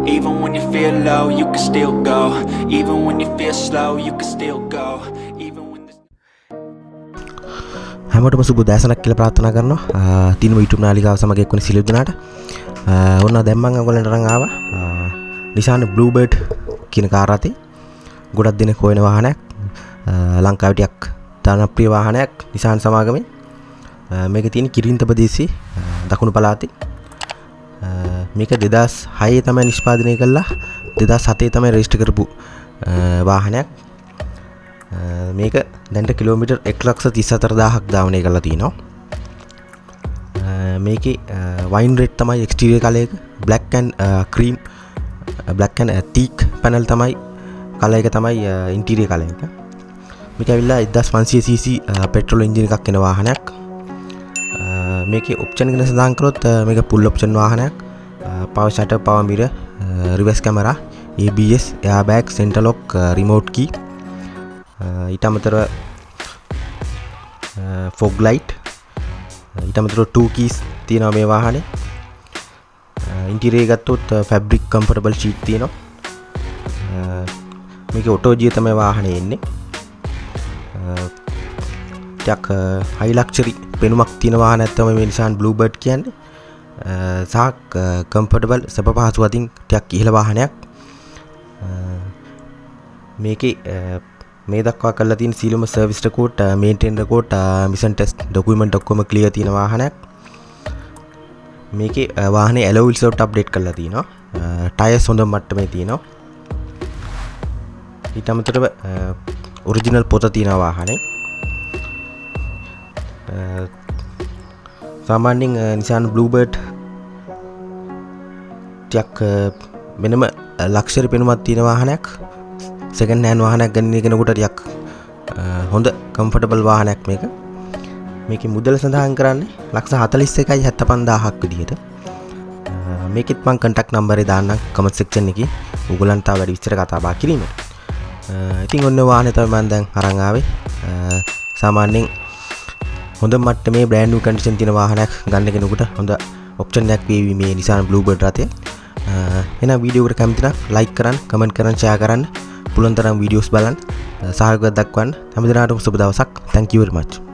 Even when you feel low, you can still go. Even when you feel slow, you can still go. Even when හැමෝටම සුබ දැසනක් කියලා ප්‍රාර්ථනා කරනවා. දිනුම YouTube නාලිකාව සමග එක්වන සියලු දෙනාට ඔන්න දැන් මම ඔයගොල්ලන්ට අරන් ආවා Nissan Bluebird කියන කාර් රථේ. ගොඩක් දෙනෙක් හොයන වාහනයක්. ලංකාවේ ටිකක් ජනප්‍රිය වාහනයක් Nissan සමාගමේ. මේක තියෙන කිරින්ත ප්‍රදේශයේ දකුණු පළාතේ. මේක 2006 තමයි නිෂ්පාදනය කළා. 2007 තමයි රෙජිස්ටර් කරපු වාහනයක්. මේක දැන්ට කිලෝමීටර් 1,34,000ක් ධාවනය කරලා තිනවා. මේකේ වයින් රෙඩ් තමයි එක්ස්ටීරියර් කලර් එක. Black and cream black and teak panel තමයි කලර් එක තමයි ඉන්ටීරියර් කලර් එක. මේක ඇවිල්ලා 1500cc පෙට්‍රෝල් එන්ජින් එකක් එන වාහනයක්. මේකේ ඔප්ෂන් ගැන සඳහන් කරොත් මේක ෆුල් ඔප්ෂන් වාහනයක්. Power shutter, power mirror, reverse camera, ABS, airbag, centre lock, remote key, ඊට අමතරව ෆොග් ලයිට්, ඊට අමතරව 2 කීස් තියෙනවා මේ වාහනේ. ඉන්ටීරියර් ගත්තොත් ෆැබ්‍රික් කම්ෆර්ටබල් ෂීට් තියෙනවා. මේකේ ඔටෝ ජිය තමයි වාහනේ එන්නේ. ටිකක් හයි ලක්ෂරි පෙනුමක් තියෙන වාහනයක් තමයි මේ Nissan Bluebird කියන්නේ. සහ කම්ෆර්ටබල් සැප පහසු අතින් ටිකක් ඉහළ වාහනයක්. මේකේ මේ දක්වා කරලා තියෙන සීලම service record, maintain record, emission test document ඔක්කොම ක්ලියර් තියෙන වාහනයක්. මේකේ වාහනේ ඇලොයි වීල්ස් වලට අප්ඩේට් කරලා තියෙනවා. ටයර්ස් හොඳ මට්ටමේ තියෙනවා. ඊට අමතරව ඔරිජිනල් පොත තියෙනවා වාහනේ. සාමාන්‍යයෙන් Nissan Bluebird ටිකක් වෙනම ලක්ෂරි පෙනුමක් තියෙන වාහනයක්. සෙකන්ඩ් හෑන්ඩ් වාහනයක් ගන්න කෙනෙකුට ටිකක් හොඳ කම්ෆර්ටබල් වාහනයක් මේක. මේකේ මුදල සඳහන් කරන්නේ 41,75,000ක් විදිහට. මේකෙත් මම contact number එක දාන්නම් comment section එකේ. ඕගොල්ලන්ට තව වැඩි විස්තර කතා බහ කිරීමට. ඉතින් ඔන්න වාහනේ තමයි මම දැන් අරන් ආවේ. සාමාන්‍යයෙන් හොඳ මට්ටමේ බ්‍රෑන්ඩ් නිව් කන්ඩිෂන් තියෙන වාහනයක් ගන්න කෙනෙකුට හොඳ ඔප්ෂන් එකක් වේවි මේ Nissan Bluebird රථය. එහෙනම් වීඩියෝ එකට කැමති නම් ලයික් කරන්න, කමෙන්ට් කරන්න, ෂෙයා කරන්න. පුළුවන් තරම් වීඩියෝස් බලන්න, සහයෝගයක් දක්වන්න. හැමදෙනාටම සුබ දවසක්. Thank you very much.